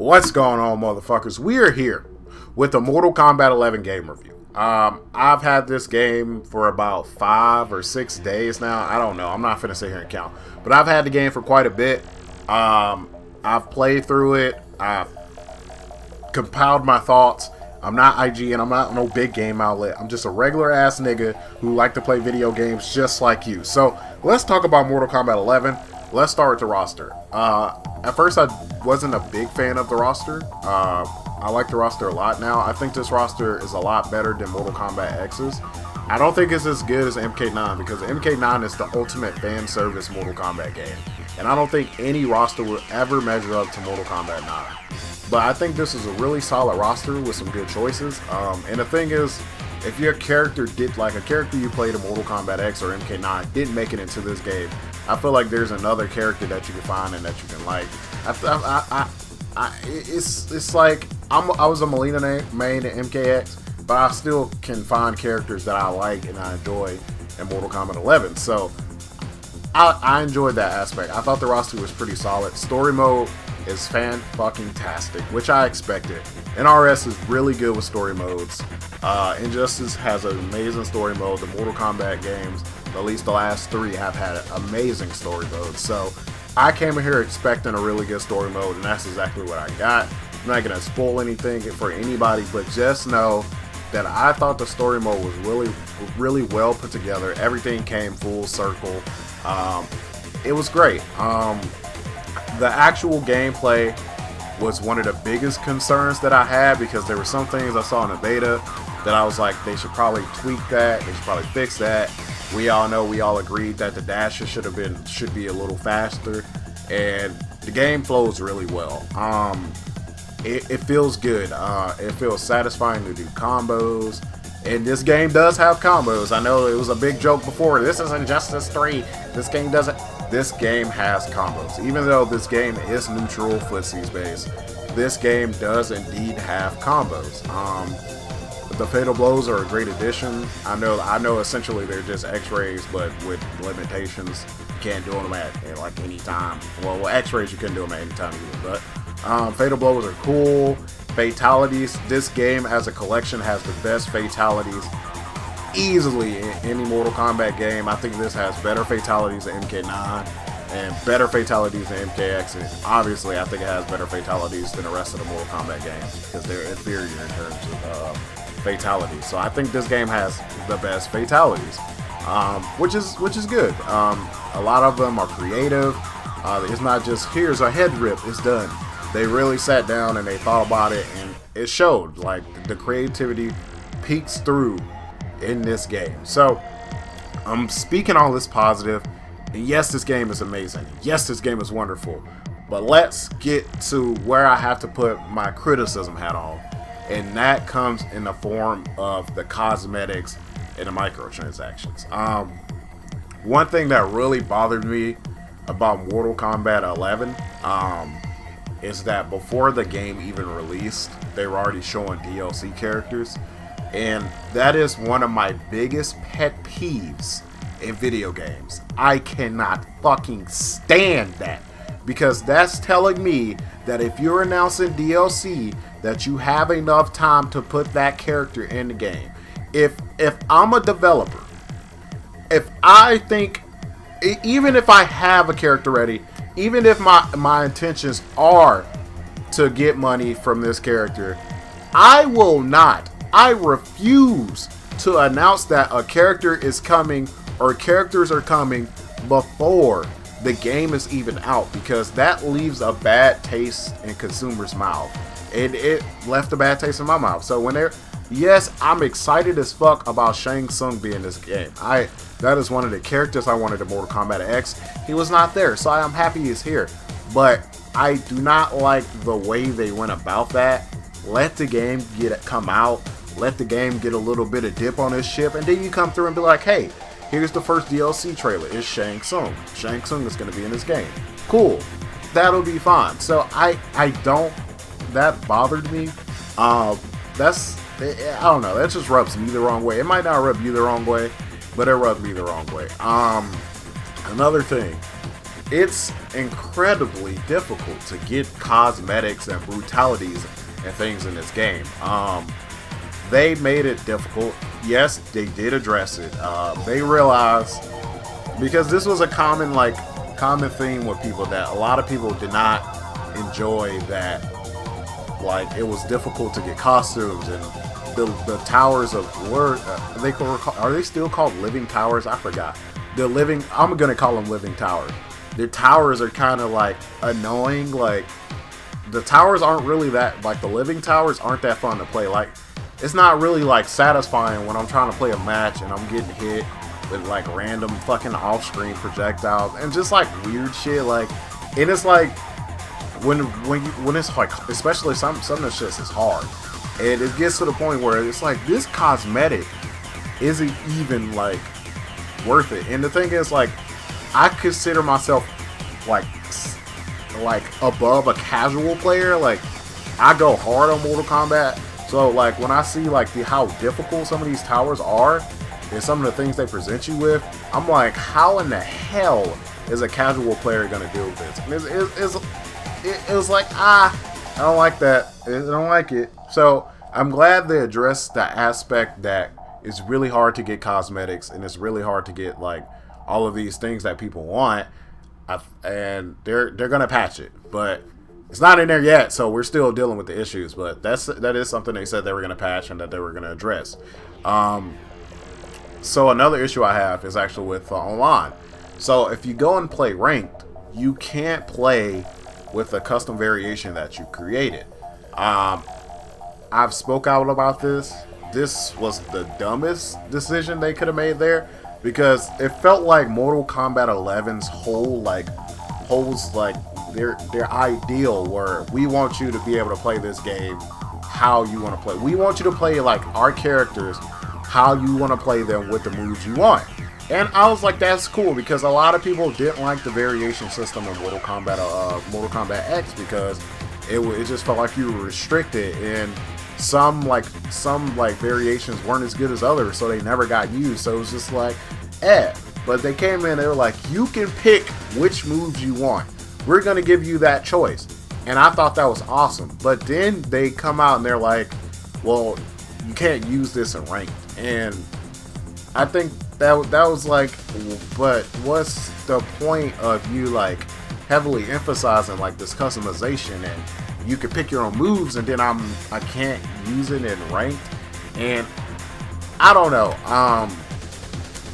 What's going on, motherfuckers? We are here with the Mortal Kombat 11 game review. I've had this game for about 5 or 6 days now. I don't know. I'm not finna sit here and count. But I've had the game for quite a bit. I've played through it. I've compiled my thoughts. I'm not IG and I'm not no big game outlet. I'm just a regular ass nigga who like to play video games just like you. So let's talk about Mortal Kombat 11. Let's start with the roster. At first, I wasn't a big fan of the roster. I like the roster a lot now. I think this roster is a lot better than Mortal Kombat X's. I don't think it's as good as MK9 because MK9 is the ultimate fan service Mortal Kombat game. And I don't think any roster will ever measure up to Mortal Kombat 9. But I think this is a really solid roster with some good choices. And the thing is, if your character did, like a character you played in Mortal Kombat X or MK9 didn't make it into this game, I feel like there's another character that you can find and that you can like. It's like I was a Melina main in MKX, but I still can find characters that I like and I enjoy in Mortal Kombat 11. So I enjoyed that aspect. I thought the roster was pretty solid. Story mode is fan-fucking-tastic, which I expected. NRS is really good with story modes. Injustice has an amazing story mode. The Mortal Kombat games, at least the last 3, have had amazing story modes. So I came in here expecting a really good story mode, and that's exactly what I got. I'm not going to spoil anything for anybody, but just know that I thought the story mode was really well put together. Everything came full circle. It was great. The actual gameplay was one of the biggest concerns that I had because there were some things I saw in the beta that I was like, they should probably tweak that, they should probably fix that. We all know, we all agreed that the dashes should be a little faster, and the game flows really well. It feels good. It feels satisfying to do combos, and this game does have combos. I know it was a big joke before. This is Injustice 3. This game doesn't. This game has combos. Even though this game is neutral footsies based, this game does indeed have combos. The Fatal Blows are a great addition. I know essentially they're just X-rays, but with limitations. You can't do them at like any time. Well, X-rays you couldn't do them at any time either, but Fatal Blows are cool. Fatalities. This game as a collection has the best fatalities easily in any Mortal Kombat game. I think this has better fatalities than MK9 and better fatalities than MKX. And obviously, I think it has better fatalities than the rest of the Mortal Kombat games because they're inferior in terms of fatalities. So I think this game has the best fatalities, which is good. A lot of them are creative. It's not just here's a head rip, it's done. They really sat down and they thought about it, and it showed. Like the creativity peeks through in this game. So I'm speaking all this positive, and yes, this game is amazing. Yes, this game is wonderful. But let's get to where I have to put my criticism hat on, and that comes in the form of the cosmetics and the microtransactions. One thing that really bothered me about Mortal Kombat 11 is that before the game even released, they were already showing DLC characters. And that is one of my biggest pet peeves in video games. I cannot fucking stand that. Because that's telling me that if you're announcing DLC, that you have enough time to put that character in the game. If I'm a developer, if I think, even if I have a character ready, even if my intentions are to get money from this character, I refuse to announce that a character is coming or characters are coming before the game is even out, because that leaves a bad taste in consumers' mouth. It left a bad taste in my mouth. So yes, I'm excited as fuck about Shang Tsung being in this game. That is one of the characters I wanted in Mortal Kombat X. He was not there, so I'm happy he's here. But I do not like the way they went about that. Let the game come out. Let the game get a little bit of dip on this ship, and then you come through and be like, hey, here's the first DLC trailer. It's Shang Tsung. Shang Tsung is going to be in this game. Cool. That'll be fine. So that bothered me. I don't know. That just rubs me the wrong way. It might not rub you the wrong way, but it rubbed me the wrong way. Another thing. it's incredibly difficult to get cosmetics and brutalities and things in this game. They made it difficult. Yes, they did address it. They realized, because this was a common theme with people, that a lot of people did not enjoy that, like, it was difficult to get costumes, and the towers of are they still called living towers? I forgot. I'm gonna call them living towers. The towers are kind of like annoying. Like, the towers aren't really that, like, the living towers aren't that fun to play. Like, it's not really like satisfying when I'm trying to play a match and I'm getting hit with like random fucking off-screen projectiles and just like weird shit. Like, and it's like when it's like, especially some of the shit is hard, and it gets to the point where it's like, this cosmetic isn't even like worth it. And the thing is, like, I consider myself like above a casual player. Like, I go hard on Mortal Kombat. So, like, when I see, like, how difficult some of these towers are and some of the things they present you with, I'm like, how in the hell is a casual player going to deal with this? And it was like, I don't like that. I don't like it. So, I'm glad they addressed the aspect that it's really hard to get cosmetics and it's really hard to get, like, all of these things that people want. And they're going to patch it. But it's not in there yet, so we're still dealing with the issues, but that is something they said they were going to patch and that they were going to address. So another issue I have is actually with online. So if you go and play ranked, you can't play with a custom variation that you created. I've spoke out about this. This was the dumbest decision they could have made there, because it felt like Mortal Kombat 11's holds like their ideal, where we want you to be able to play this game how you want to play. We want you to play like our characters how you want to play them with the moves you want. And I was like, that's cool, because a lot of people didn't like the variation system in Mortal Kombat X, because it just felt like you were restricted, and some variations weren't as good as others, so they never got used. So it was just like, but they came in, they were like, you can pick which moves you want. We're going to give you that choice. And I thought that was awesome. But then they come out and they're like, well, you can't use this in ranked. And I think that was like, but what's the point of you like heavily emphasizing like this customization, and you can pick your own moves, and then I can't use it in ranked? And I don't know.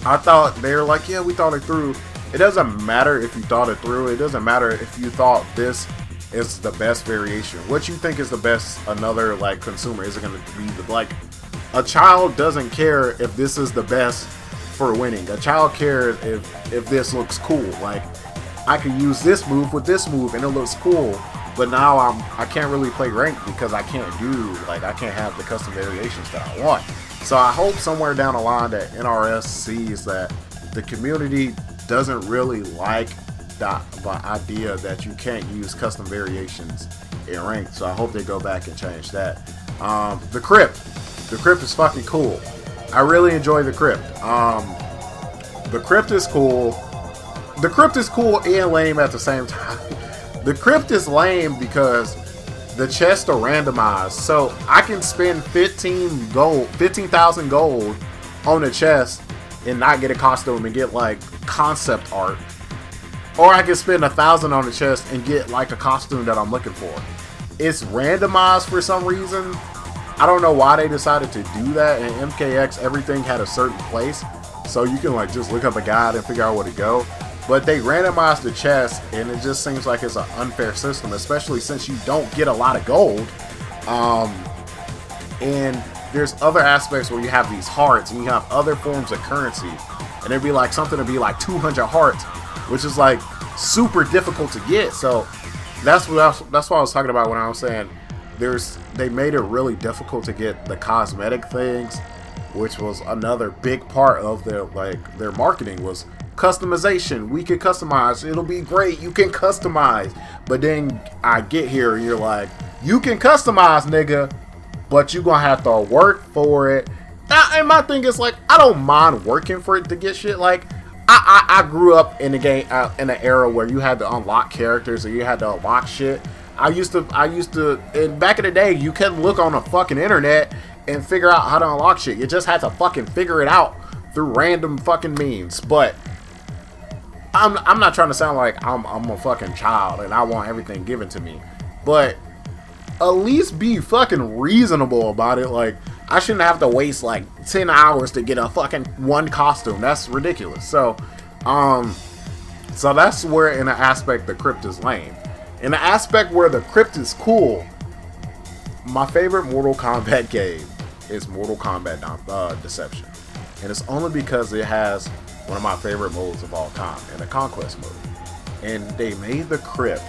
I thought they were like, yeah, we thought it through. It doesn't matter if you thought it through. It doesn't matter if you thought this is the best variation. What you think is the best, another like consumer is going to be like, a child doesn't care if this is the best for winning. A child cares if this looks cool. Like, I can use this move with this move and it looks cool, but now I can't really play ranked because I can't have the custom variations that I want. So I hope somewhere down the line that NRS sees that the community doesn't really like the idea that you can't use custom variations in ranked. So I hope they go back and change that. The crypt is fucking cool. I really enjoy the crypt. The crypt is cool. The crypt is cool and lame at the same time. The crypt is lame because the chests are randomized, so I can spend 15,000 gold on a chest and not get a costume and get like concept art, or I can spend 1,000 on the chest and get like a costume that I'm looking for. It's randomized for some reason. I don't know why they decided to do that. In MKX, everything had a certain place, so you can like just look up a guide and figure out where to go. But they randomized the chest, and it just seems like it's an unfair system, especially since you don't get a lot of gold. And there's other aspects where you have these hearts, and you have other forms of currency, and it'd be like something to be like 200 hearts, which is like super difficult to get. So that's what I was talking about when I was saying they made it really difficult to get the cosmetic things, which was another big part of their marketing was customization. We can customize. It'll be great. You can customize. But then I get here and you're like, you can customize, nigga, but you're gonna have to work for it. And my thing is like, I don't mind working for it to get shit. Like, I grew up in the game in an era where you had to unlock characters or you had to unlock shit. I used to, and back in the day, you couldn't look on the fucking internet and figure out how to unlock shit. You just had to fucking figure it out through random fucking means. But I'm not trying to sound like I'm a fucking child and I want everything given to me. But at least be fucking reasonable about it. Like, I shouldn't have to waste like 10 hours to get a fucking one costume. That's ridiculous. So that's where in the aspect the crypt is lame. In the aspect where the crypt is cool, my favorite Mortal Kombat game is Mortal Kombat Deception. And it's only because it has one of my favorite modes of all time, in the Conquest mode. And they made the crypt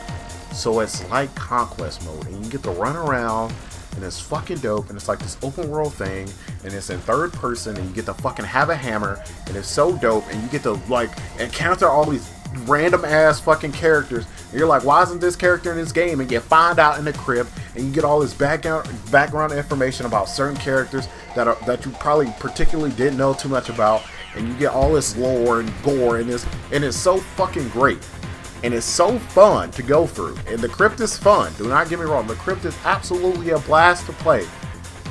so it's like Conquest mode, and you get to run around, and it's fucking dope, and it's like this open world thing, and it's in third person, and you get to fucking have a hammer, and it's so dope, and you get to like encounter all these random ass fucking characters, and you're like, why isn't this character in this game? And you find out in the crypt, and you get all this background information about certain characters that you probably particularly didn't know too much about, and you get all this lore and gore in this, and it's so fucking great. And it's so fun to go through. And the crypt is fun. Do not get me wrong. The crypt is absolutely a blast to play.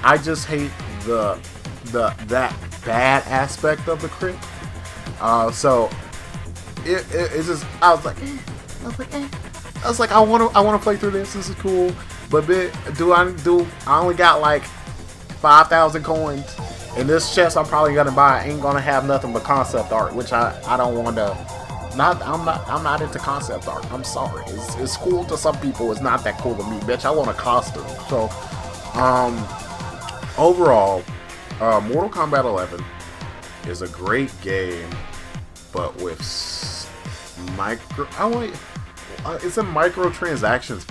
I just hate that bad aspect of the crypt. So it's just I was like I want to play through this. This is cool. But I only got like 5,000 coins. And this chest I'm probably gonna buy ain't gonna have nothing but concept art, which I don't want to. I'm not into concept art. I'm sorry. It's cool to some people. It's not that cool to me, bitch. I want a costume. So, overall, Mortal Kombat 11 is a great game, but with it's a microtransactions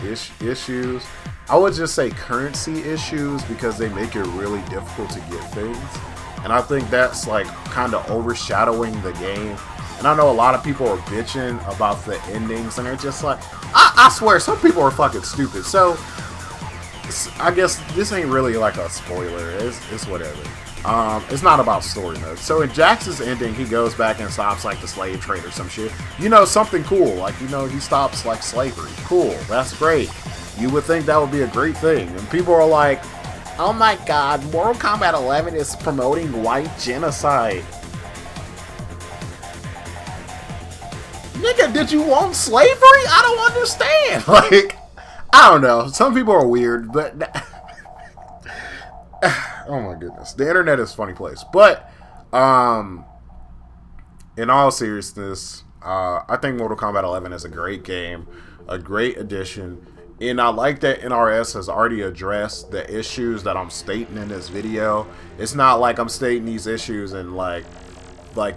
issues. I would just say currency issues because they make it really difficult to get things, and I think that's like kind of overshadowing the game. And I know a lot of people are bitching about the endings, and they're just like, I swear, some people are fucking stupid. So, I guess this ain't really like a spoiler. It's whatever. It's not about story mode. So in Jax's ending, he goes back and stops like the slave trade or some shit. You know, something cool. Like, you know, he stops like slavery. Cool. That's great. You would think that would be a great thing. And people are like, oh my god, Mortal Kombat 11 is promoting white genocide. Nigga, did you want slavery? I don't understand. Like, I don't know. Some people are weird, but oh my goodness, the internet is a funny place. But in all seriousness, I think Mortal Kombat 11 is a great game, a great addition, and I like that NRS has already addressed the issues that I'm stating in this video. It's not like I'm stating these issues and like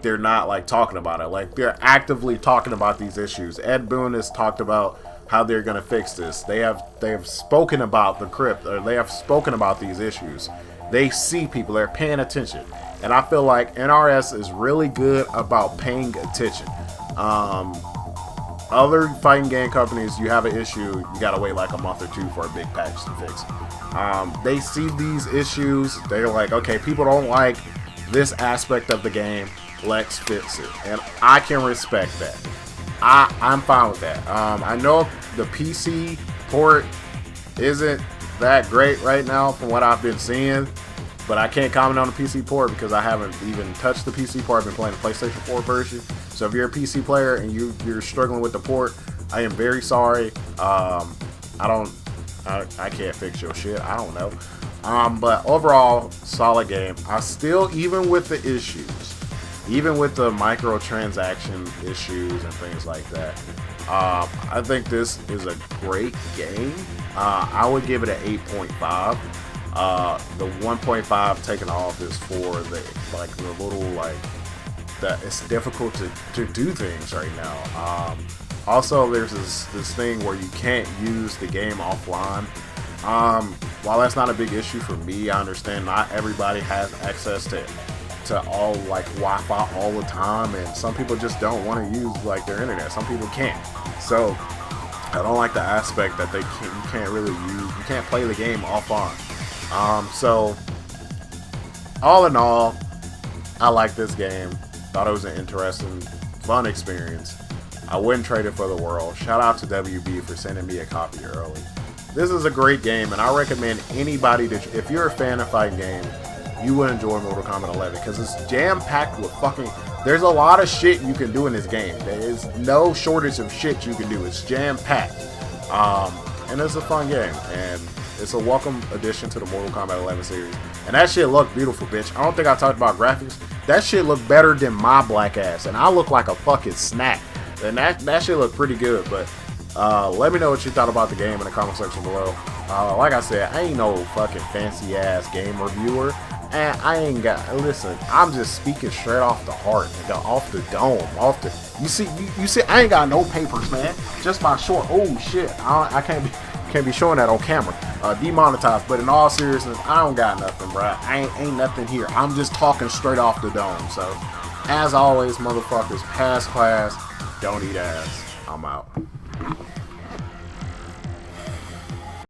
they're not like talking about it. Like, they're actively talking about these issues. Ed Boon has talked about how they're gonna fix this. They have spoken about the crypt, or they have spoken about these issues. They see people, they're paying attention, and I feel like NRS is really good about paying attention. Other fighting game companies, you have an issue, you gotta wait like a month or two for a big patch to fix. They see these issues, they're like, okay, people don't like this aspect of the game, let's fix it. And I can respect that. I'm fine with that. I know the PC port isn't that great right now from what I've been seeing, but I can't comment on the PC port because I haven't even touched the PC port. I've been playing the PlayStation 4 version. So if you're a PC player and you're struggling with the port, I am very sorry. I can't fix your shit. I don't know. But overall, solid game. I still, even with the issues, even with the microtransaction issues and things like that, I think this is a great game. I would give it an 8.5. The 1.5 taken off is for the little that it's difficult to do things right now. Also, there's this thing where you can't use the game offline. While that's not a big issue for me, I understand not everybody has access to all like Wi-Fi all the time, and some people just don't want to use like their internet. Some people can't. So I don't like the aspect that you can't play the game offline. So all in all, I like this game. Thought it was an interesting fun experience. I wouldn't trade it for the world. Shout out to WB for sending me a copy early. This is a great game, and I recommend anybody that, if you're a fan of fighting games, you will enjoy Mortal Kombat 11 because it's jam-packed with fucking. There's a lot of shit you can do in this game. There is no shortage of shit you can do. It's jam-packed, and it's a fun game, and it's a welcome addition to the Mortal Kombat 11 series. And that shit looked beautiful, bitch. I don't think I talked about graphics. That shit looked better than my black ass, and I look like a fucking snack. And that shit looked pretty good, but let me know what you thought about the game in the comment section below. Like I said, I ain't no fucking fancy ass game reviewer, and I ain't got. Listen, I'm just speaking straight off the heart, nigga, off the dome, off the. You see, I ain't got no papers, man. Just my short. Oh shit, I can't be showing that on camera. Demonetized. But in all seriousness, I don't got nothing, bro. Ain't nothing here. I'm just talking straight off the dome. So, as always, motherfuckers, pass class, don't eat ass. I'm out.